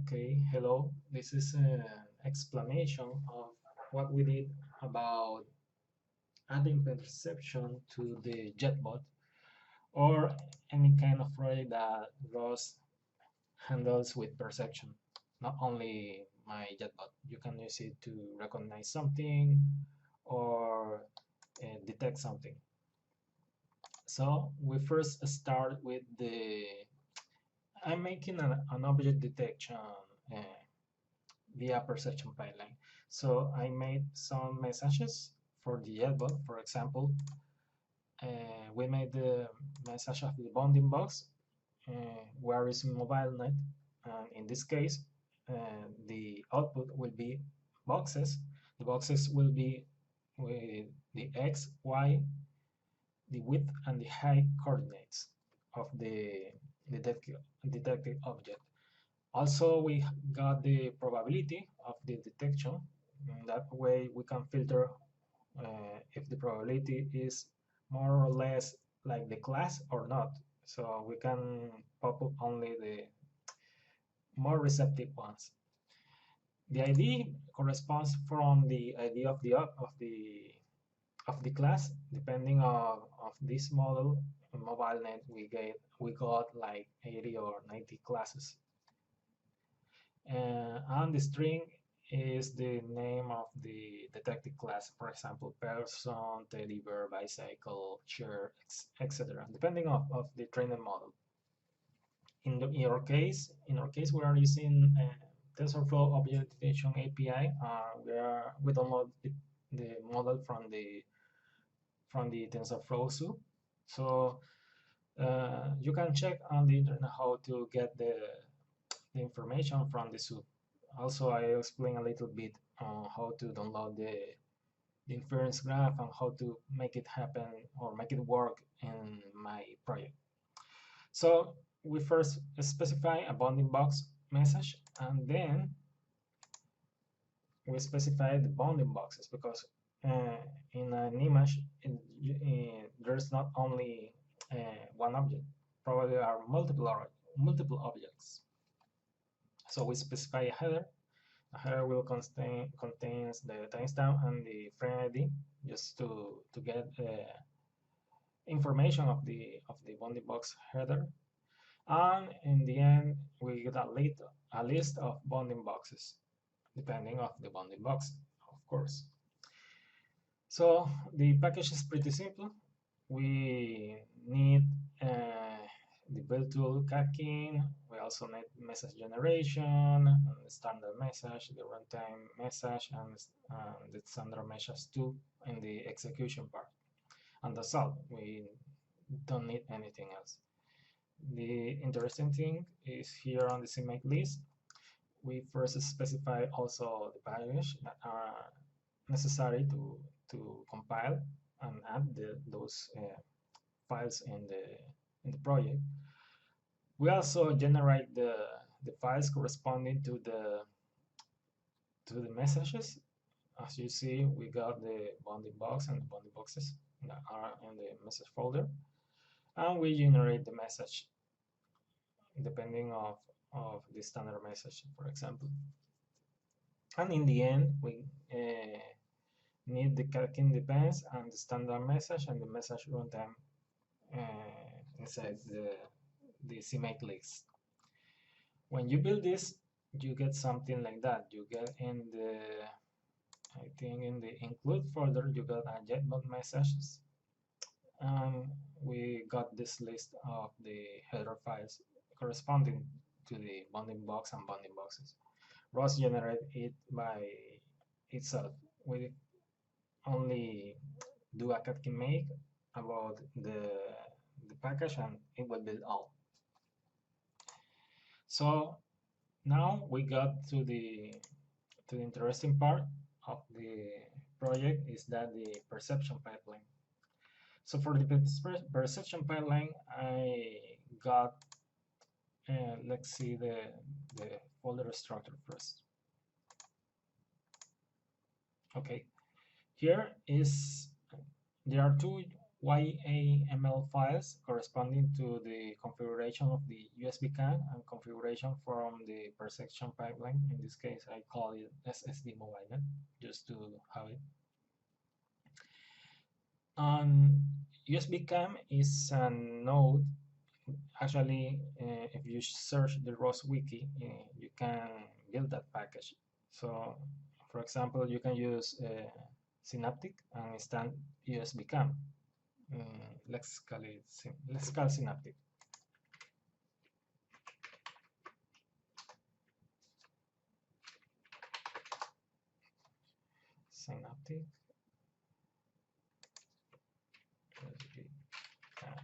Okay, hello. This is an explanation of what we did about adding perception to the Jetbot or any kind of project that ROS handles with perception. Not only my Jetbot, you can use it to recognize something or detect something. So we first start with I'm making an object detection uh, via perception pipeline. So I made some messages for the Jetbot. For example, we made the message of the bounding box, where is Mobilenet, and in this case, the output will be boxes. The boxes will be with the x, y, the width, and the height coordinates of the detected object. Also, we got the probability of the detection. That way, we can filter if the probability is more or less like the class or not. So we can pop up only the more receptive ones. The ID corresponds from the ID of the class. Depending of this model, in Mobilenet, we got like 80 or 90 classes. And the string is the name of the detected class. For example, person, teddy bear, bicycle, chair, etc. Depending of the trained model. In our case, we are using TensorFlow Object Detection API. We download the model from the TensorFlow soup. So you can check on the internet how to get the information from the soup. Also, I explain a little bit on how to download the inference graph and how to make it happen or make it work in my project. So we first specify a bounding box message, and then we specify the bounding boxes, because in an image there's not only one object, probably there are multiple objects. So we specify a header. A header will contains the timestamp and the frame ID, just to get information of the bounding box header. And in the end, we get a list of bounding boxes, depending of the bounding box, of course. So the package is pretty simple. We need the build tool Catkin. We also need message generation, the standard message, the runtime message, and the standard message too in the execution part. And that's all. We don't need anything else. The interesting thing is here on the CMake list, we first specify also the values that are necessary to compile and add those files in the project. We also generate the files corresponding to the messages. As you see, we got the bounding box and the bounding boxes that are in the message folder, and we generate the message depending of the standard message, for example. And in the end, we need the Catkin depends and the standard message and the message runtime inside the CMake list. When you build this, you get something like that. You get in the, I think in the include folder, you got a Jetbot messages. We got this list of the header files corresponding to the bounding box and bounding boxes. ROS generate it by itself. We only do a Catkin make about the package, and it will build all. So now we got to the interesting part of the project, is that the perception pipeline. So for the perception pipeline, I got, let's see the folder structure first. Okay, here is, there are two YAML files corresponding to the configuration of the USB CAN and configuration from the per section pipeline. In this case, I call it SSD Mobilenet just to have it. USB CAN is a node. Actually, if you search the ROS wiki, you can build that package. So, for example, you can use Synaptic and install USB CAN. Let's call Synaptic. Synaptic USB CAN.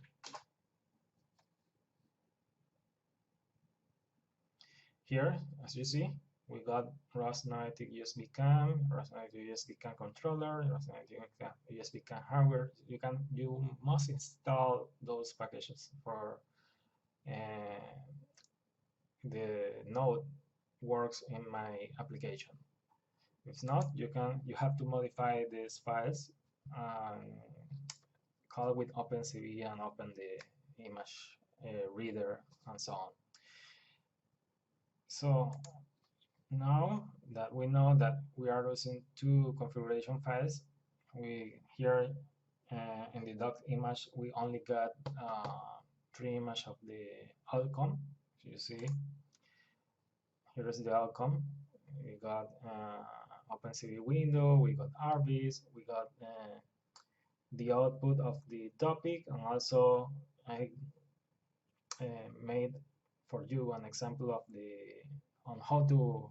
Here, as you see, we got ROS-native USB CAN, ROS-native USB CAN controller, ROS-native USB CAN hardware. You must install those packages for the node works in my application. If not, you have to modify these files and call with OpenCV and open the image reader and so on. So now that we know that we are using two configuration files, we here in the doc image we only got 3 images of the outcome. So you see, here is the outcome. We got OpenCV window, we got RVs, we got the output of the topic, and also I made for you an example of on how to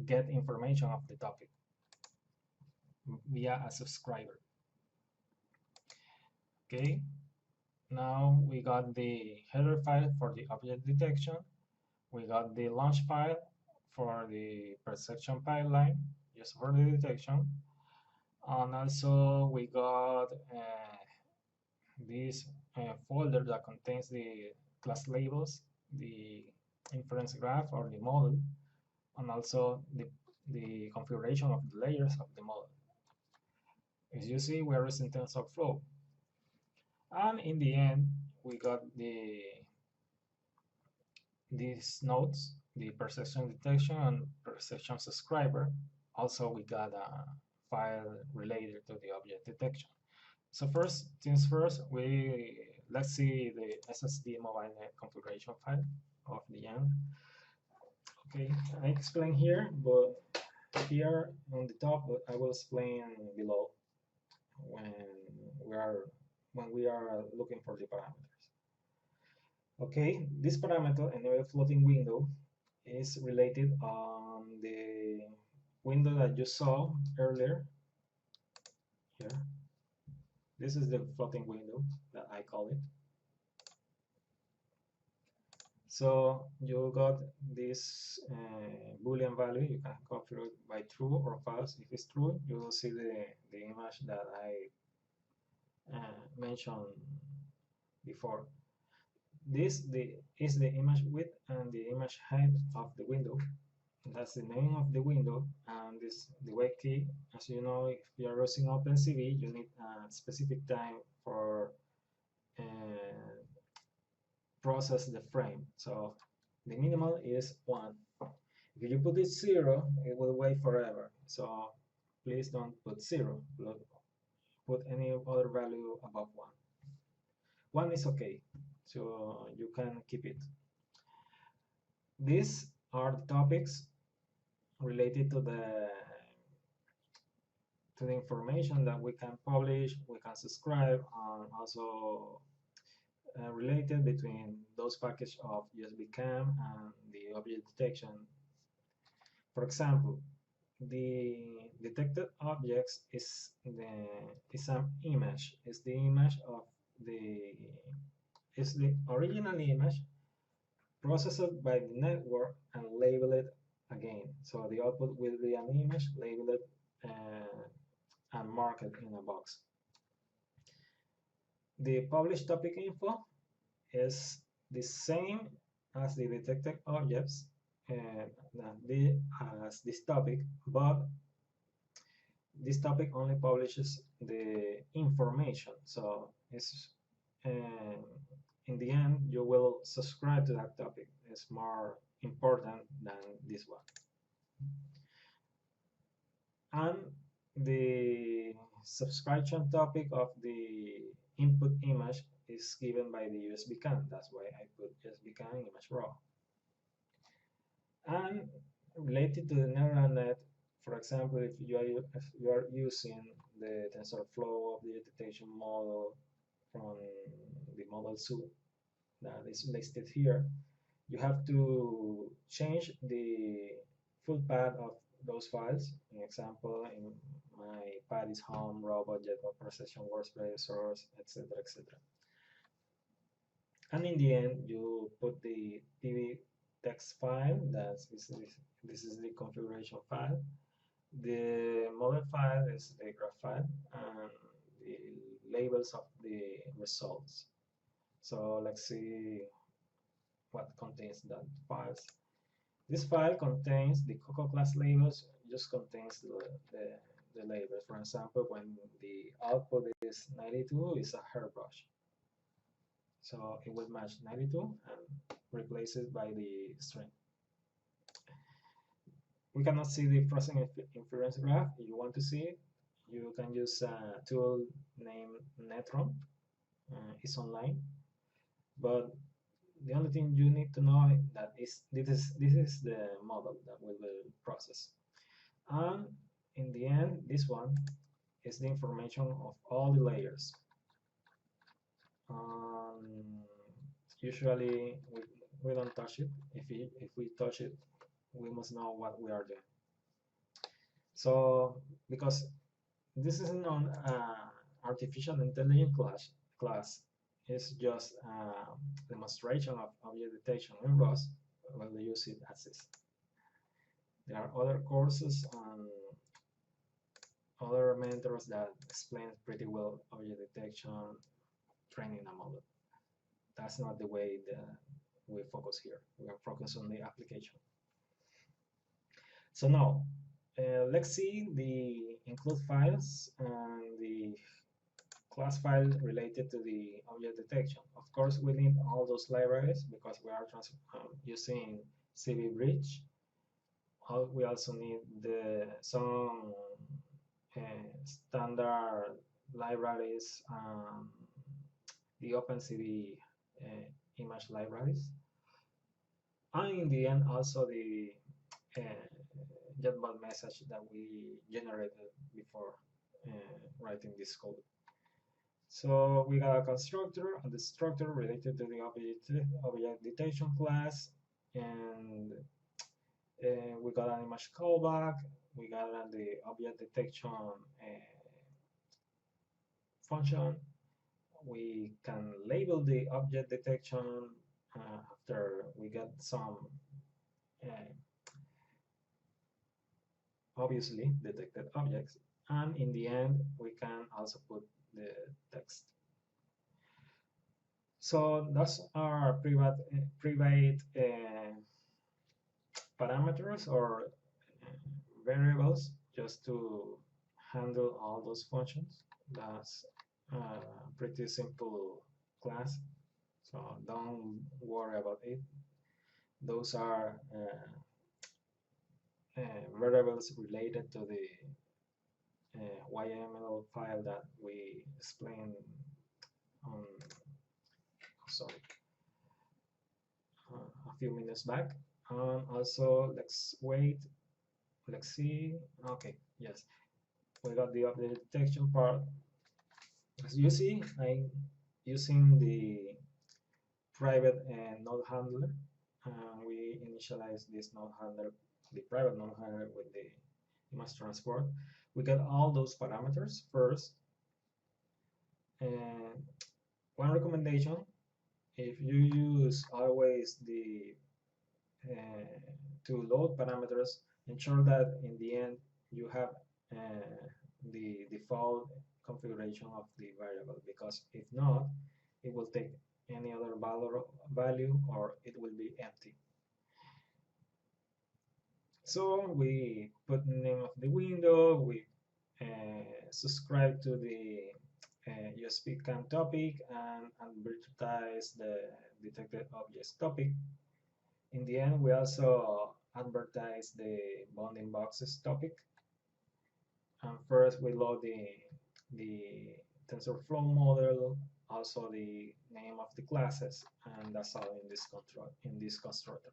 get information of the topic via a subscriber. Okay, now we got the header file for the object detection. We got the launch file for the per section pipeline, just for the detection. And also we got this folder that contains the class labels, the inference graph or the model, and also the configuration of the layers of the model. As you see, we are using TensorFlow. And in the end, we got these nodes, the per section detection and per section subscriber. Also, we got a file related to the object detection. So first things first, let's see the SSD Mobilenet configuration file of the end. Okay, I explain here, but here on the top, I will explain below when we are looking for the parameters. Okay, this parameter, enable floating window, is related on the window that you saw earlier. Here, this is the floating window that I call it. So you got this Boolean value. You can configure it by true or false. If it's true, you will see the image that I mentioned before. This is the image width and the image height of the window. That's the name of the window, and this the wait key. As you know, if you are using OpenCV, you need a specific time for process the frame. So the minimal is 1. If you put it 0, it will wait forever. So please don't put 0. Put any other value above 1. 1 is okay, so you can keep it. These are the topics related to the information that we can publish, we can subscribe, and also related between those packages of USB CAN and the object detection. For example, the detected objects is an image. Is the image of the original image processed by the network and labeled again. So the output will be an image labeled and marked in a box. The published topic info is the same as the detected objects as this topic, but this topic only publishes the information. So it's in the end, you will subscribe to that topic. It's more important than this one. And the subscription topic of the input image is given by the USB CAN. That's why I put USB CAN image raw. And related to the neural net, for example, if you are using the TensorFlow object detection model from the model suite that is listed here, you have to change the full path of those files. In example, in my path is home, robot, Jetbot, procession, workspace, source, etc., etc. And in the end, you put the TV text file. This is the configuration file. The model file is the graph file, and the labels of the results. So let's see what contains that files. This file contains the Coco class labels, just contains the labels. For example, when the output is 92, it's a hairbrush. So it will match 92 and replace it by the string. We cannot see the frozen inference graph. If you want to see it, you can use a tool named Netron. It's online. But the only thing you need to know that is this is the model that we will process. And in the end, this one is the information of all the layers. Usually we don't touch it. If we touch it, we must know what we are doing. So because this is not artificial intelligence class, it's just a demonstration of object detection in ROS. We'll use it as is. There are other courses and other mentors that explain pretty well object detection, training a model. That's not the way that we focus here. We are focused on the application. So now, let's see the include files and the class file related to the object detection. Of course, we need all those libraries because we are using CV Bridge. We also need some standard libraries, the OpenCV image libraries, and in the end also the Jetbot message that we generated before writing this code. So we got a constructor and the structure related to the object detection class, and we got an image callback. We got the object detection function. We can label the object detection after we get some obviously detected objects, and in the end we can also put the text. So those are private parameters or variables just to handle all those functions. That's a pretty simple class, so don't worry about it. Those are variables related to the YML file that we explained on a few minutes back. Also, let's see. Okay, yes, we got the object detection part. As you see, I'm using the private node handler. We initialize this node handler, the private node handler, with the image transport. We get all those parameters first. And one recommendation, if you use always the to load parameters, ensure that in the end you have the default configuration of the variable, because if not, it will take any other value or it will be empty. So we put the name of the window, we subscribe to the USB cam topic and advertise the detected objects topic. In the end, we also advertise the bounding boxes topic. And first, we load the TensorFlow model, also the name of the classes, and that's all in this constructor.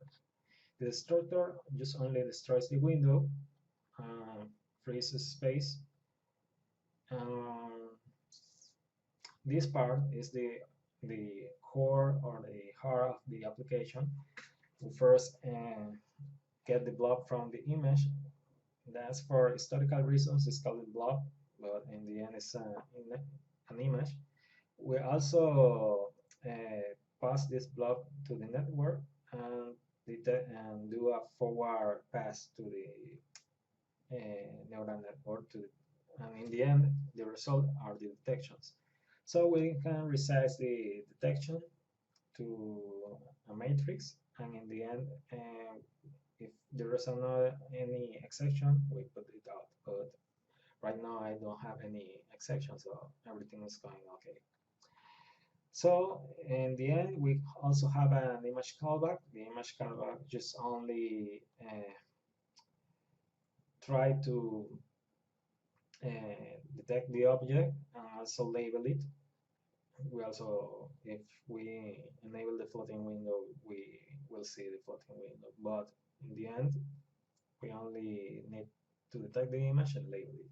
The destructor just only destroys the window, frees space. This part is the core or the heart of the application. We first get the blob from the image. That's for historical reasons. It's called a blob, but in the end, it's an image. We also pass this blob to the network and do a forward pass to the neural network and in the end the result are the detections. So we can resize the detection to a matrix, and in the end if there is any exception, we put it out, but right now I don't have any exceptions, so everything is going okay. So in the end, we also have an image callback. The image callback just only try to detect the object and also label it. We also, if we enable the floating window, we will see the floating window. But in the end, we only need to detect the image and label it.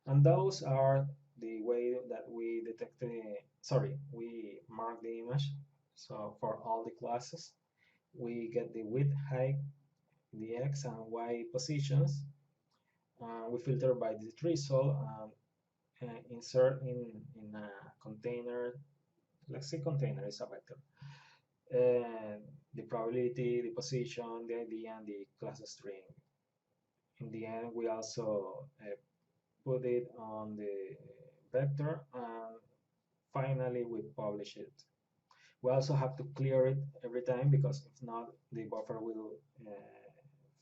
And those are the way that we detect we mark the image. So for all the classes, we get the width, height, the X and Y positions. We filter by the result and insert in a container. Let's say container is a vector. The probability, the position, the ID, and the class string. In the end, we also put it on the vector, and finally we publish it. We also have to clear it every time, because if not, the buffer will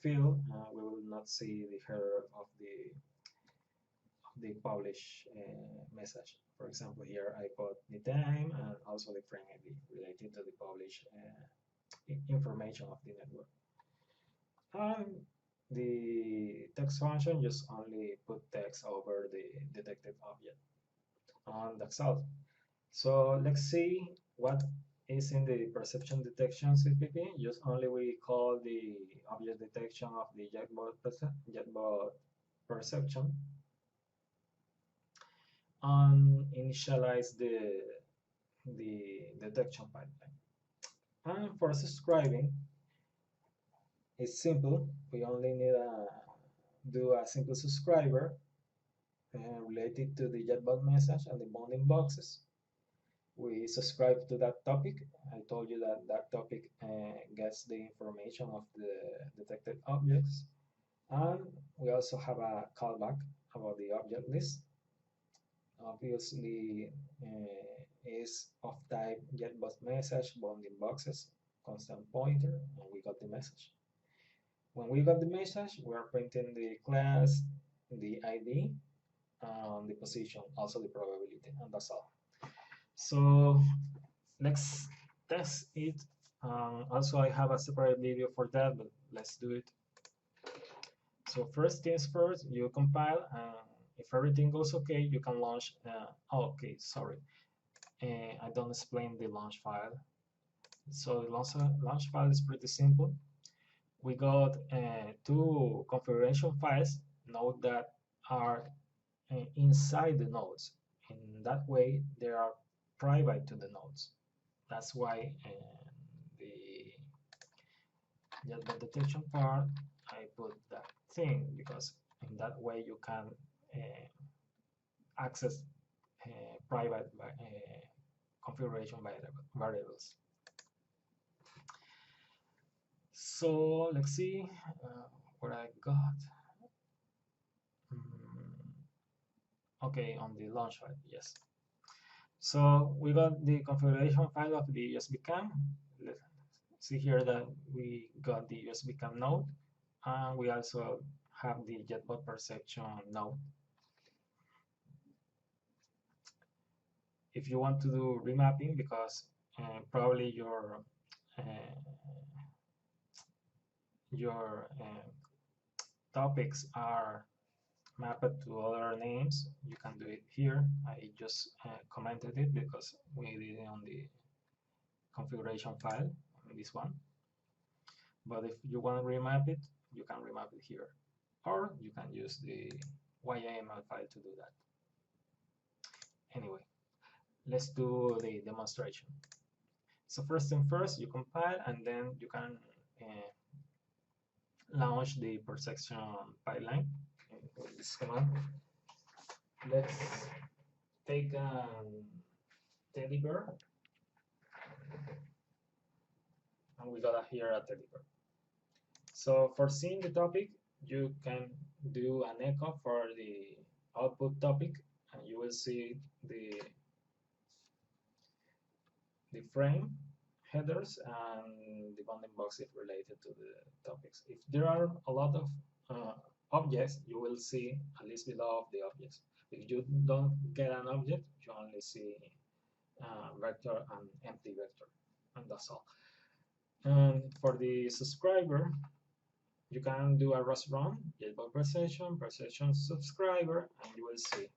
fill, we will not see the header of the publish message. For example, here I put the time and also the frame ID related to the publish information of the network. And the text function just only put text over the detected object. And that's all. So let's see what is in the perception detection CPP. Just only we call the object detection of the Jetbot perception and initialize the detection pipeline. And for subscribing, it's simple. We only need do a simple subscriber related to the Jetbot message and the bounding boxes. We subscribe to that topic. I told you that that topic gets the information of the detected objects. And we also have a callback about the object list. Obviously, is of type Jetbot message, bounding boxes, constant pointer, and we got the message. When we got the message, we are printing the class, the ID, the position, also the probability, and that's all. So let's test it. Also, I have a separate video for that, but let's do it. So first things first, you compile, and if everything goes okay, you can launch. Okay, sorry, I don't explain the launch file. So the launch file is pretty simple. We got two configuration files, note that are inside the nodes. In that way, they are private to the nodes. That's why the detection part, I put that thing, because in that way you can access private configuration variables. So let's see what I got. Okay, on the launch file, yes. So we got the configuration file of the USB cam. Let's see here that we got the USB cam node, and we also have the Jetbot perception node. if you want to do remapping, because probably your topics are mapped to other names, you can do it here. I just commented it because we did it on the configuration file, this one. But if you want to remap it, you can remap it here, or you can use the YAML file to do that. Anyway, let's do the demonstration. So first thing first, you compile, and then you can launch the per section pipeline with this command. Let's take a teddy bear, and we got here a teddy bear. So for seeing the topic, you can do an echo for the output topic, and you will see the frame headers and the bounding boxes related to the topics. If there are a lot of objects, you will see a list below of the objects. If you don't get an object, you only see vector and empty vector, and that's all. And for the subscriber, you can do a ROS run, Jetbot per session subscriber, and you will see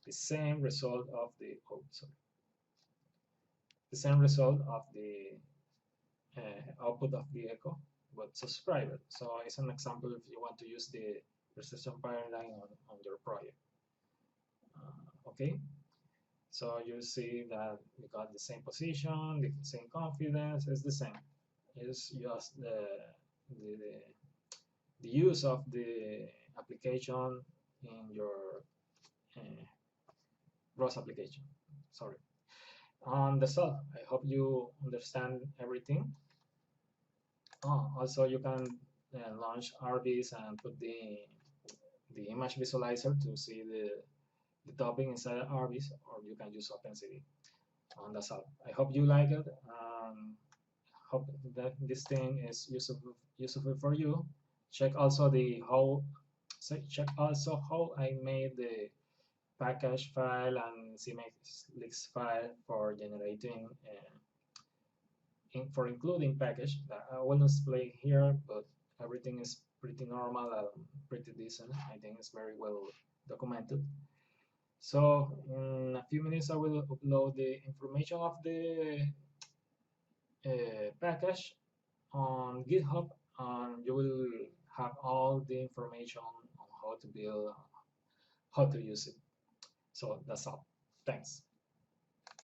the same result of the output of the echo, but subscriber. So it's an example if you want to use the precision paradigm on your project. Okay, so you see that we got the same position, the same confidence, it's the same. It's just the use of the application in your ROS application. Sorry. That's all. I hope you understand everything. Also, you can launch RVs and put the image visualizer to see the topic inside RVs, or you can use OpenCV. And that's all. I hope you like it. Hope that this thing is useful for you. Check also how I made the package file and CMake file for generating for including package. I will not display here, but everything is pretty normal and pretty decent. I think it's very well documented. So in a few minutes I will upload the information of the package on GitHub, and you will have all the information on how to build, how to use it. So that's all. Thanks.